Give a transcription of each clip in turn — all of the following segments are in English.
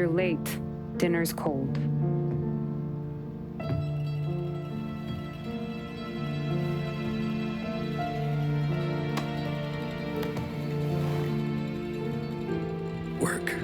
late. Dinner's cold. Work.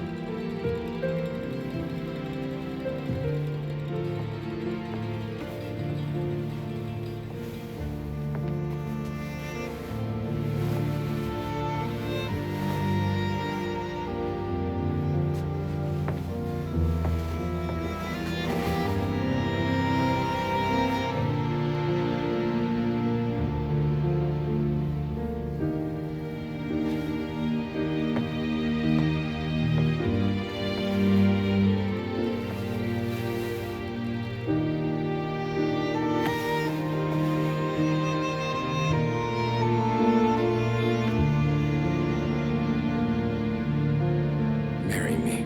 Marry me.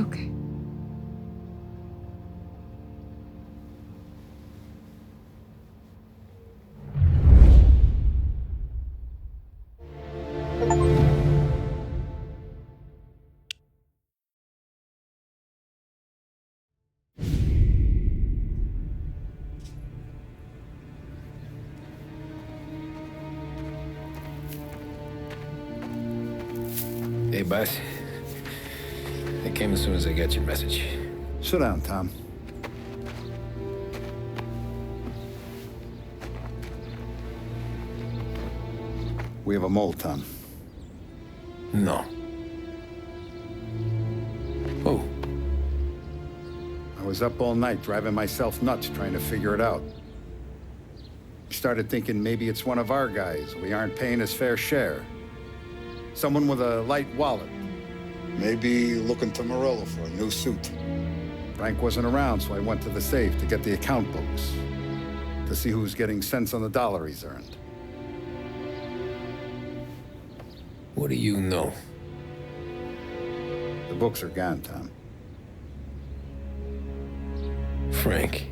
Okay. Hey, boss. I came as soon as I got your message. Sit down, Tom. We have a mole, Tom. No. Oh, I was up all night driving myself nuts trying to figure it out. Started thinking maybe it's one of our guys. We aren't paying his fair share. Someone with a light wallet. Maybe looking to Morello for a new suit. Frank wasn't around, so I went to the safe to get the account books. To see who's getting cents on the dollar he's earned. what do you know? The books are gone, Tom. Frank.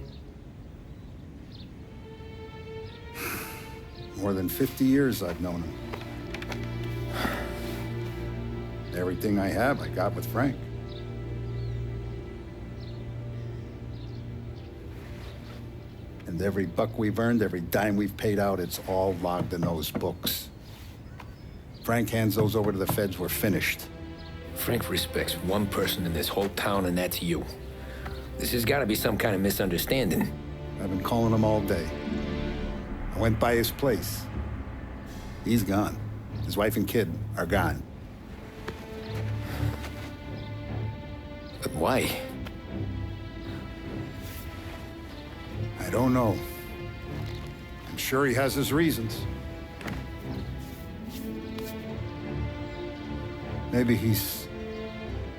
More than 50 years I've known him. Everything I have, I got with Frank. And every buck we've earned, every dime we've paid out, it's all logged in those books. Frank hands those over to the feds, we're finished. Frank respects one person in this whole town, and that's you. This has got to be some kind of misunderstanding. I've been calling him all day. I went by his place. He's gone. His wife and kid are gone. But why? I don't know. I'm sure he has his reasons. Maybe he's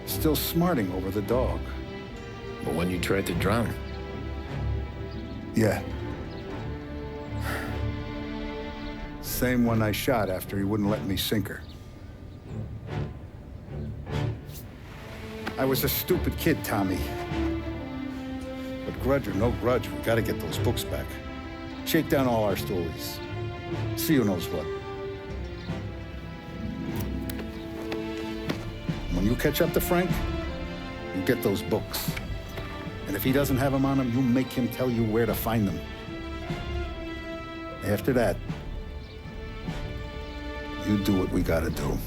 still smarting over the dog. The one you tried to drown? Yeah. Same one I shot after he wouldn't let me sink her. I was a stupid kid, Tommy. But grudge or no grudge, we gotta get those books back. Shake down all our stories. See who knows what. When you catch up to Frank, you get those books. And if he doesn't have them on him, you make him tell you where to find them. After that, you do what we gotta do.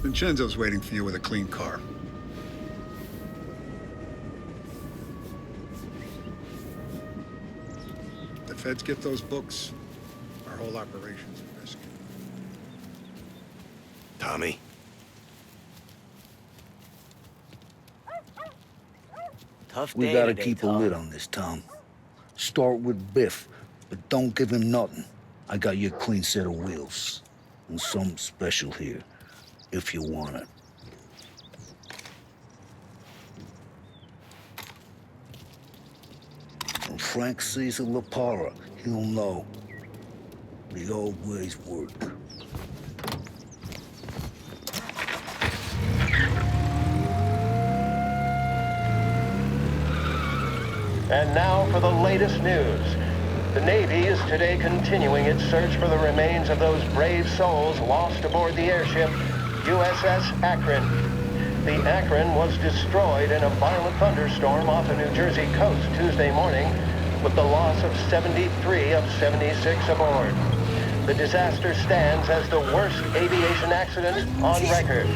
Vincenzo's waiting for you with a clean car. If the feds get those books, our whole operation's at risk. Tommy? Tough day We gotta today, keep a Tom. lid on this, Tom. Start with Biff, but don't give him nothing. I got you a clean set of wheels. And something special here, if you want it. When Frank sees a Lapara, he'll know. The old ways work. And now for the latest news. The Navy is today continuing its search for the remains of those brave souls lost aboard the airship USS Akron. The Akron was destroyed in a violent thunderstorm off the New Jersey coast Tuesday morning, with the loss of 73 of 76 aboard. The disaster stands as the worst aviation accident on record.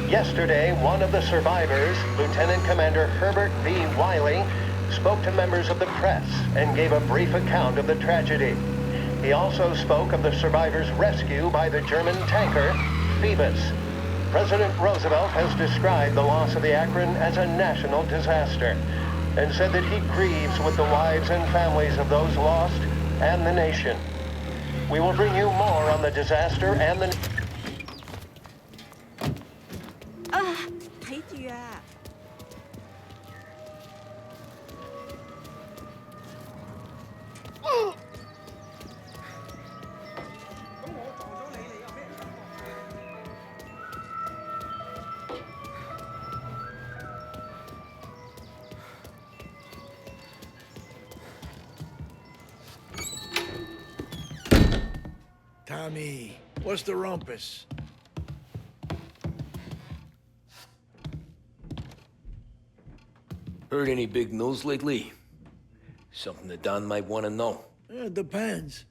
Yesterday, one of the survivors, Lieutenant Commander Herbert B. Wiley, spoke to members of the press and gave a brief account of the tragedy. He also spoke of the survivors' rescue by the German tanker, Phoebus. President Roosevelt has described the loss of the Akron as a national disaster and said that he grieves with the wives and families of those lost and the nation. We will bring you more on the disaster and the... Thấy chưa? Tommy, what's the rumpus? Heard any big news lately? Something that Don might want to know. It depends.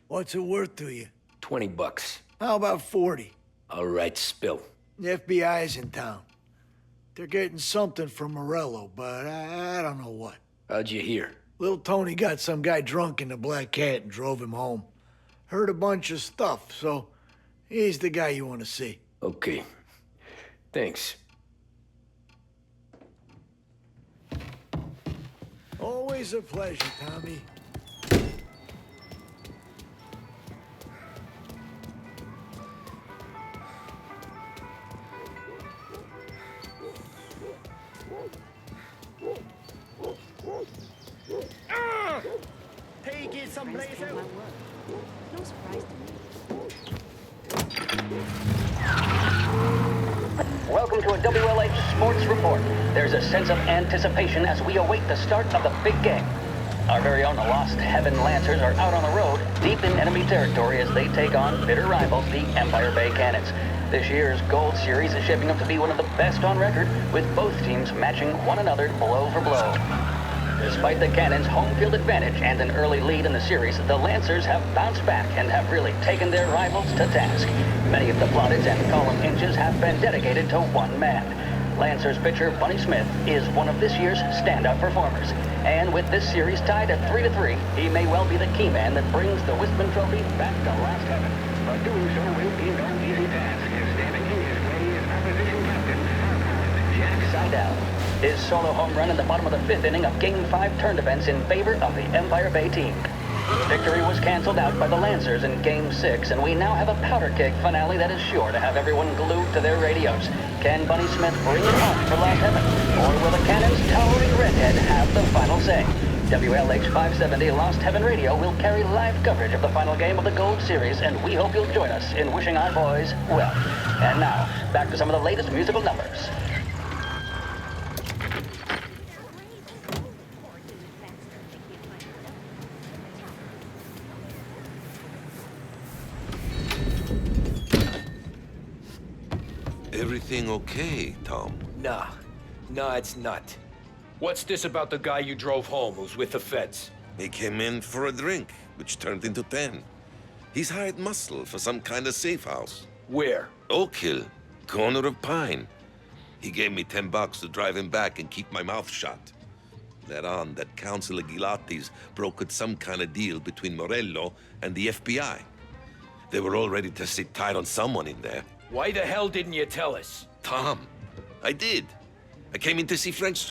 What's it worth to you? $20. How about 40? All right, spill. The FBI's in town. They're getting something from Morello, but I don't know what. How'd you hear? Little Tony got some guy drunk in the Black Cat and drove him home. Heard a bunch of stuff, so he's the guy you want to see. Okay. Thanks. Always a pleasure, Tommy. Hey, get some blaze out. No surprise to me. Welcome to a WLH Sports Report. There's a sense of anticipation as we await the start of the big game. Our very own Lost Heaven Lancers are out on the road, deep in enemy territory as they take on bitter rivals, the Empire Bay Cannons. This year's Gold Series is shaping up to be one of the best on record, with both teams matching one another blow for blow. Despite the Cannons' home field advantage and an early lead in the series, the Lancers have bounced back and have really taken their rivals to task. Many of the plaudits and column inches have been dedicated to one man. Lancers pitcher Bunny Smith is one of this year's standout performers. And with this series tied at 3-3, he may well be the key man that brings the Wispman Trophy back to Last Heaven. But doing so will be no easy task, as standing in his way is opposition captain, Jack Seidel. His solo home run in the bottom of the fifth inning of Game 5 turned events in favor of the Empire Bay team. Victory was canceled out by the Lancers in Game 6, and we now have a powder keg finale that is sure to have everyone glued to their radios. Can Bunny Smith bring it home for Last Heaven, or will the Cannons' towering redhead have the final say? WLH 570 Lost Heaven Radio will carry live coverage of the final game of the Gold Series, and we hope you'll join us in wishing our boys well. And now, back to some of the latest musical numbers. Everything okay, Tom? Nah, it's not. What's this about the guy you drove home who's with the feds? He came in for a drink, which turned into 10. He's hired muscle for some kind of safe house. Where? Oak Hill, corner of Pine. He gave me $10 to drive him back and keep my mouth shut. Let on that Councilor Gilatti's brokered some kind of deal between Morello and the FBI. They were all ready to sit tight on someone in there. Why the hell didn't you tell us? Tom, I did. I came in to see French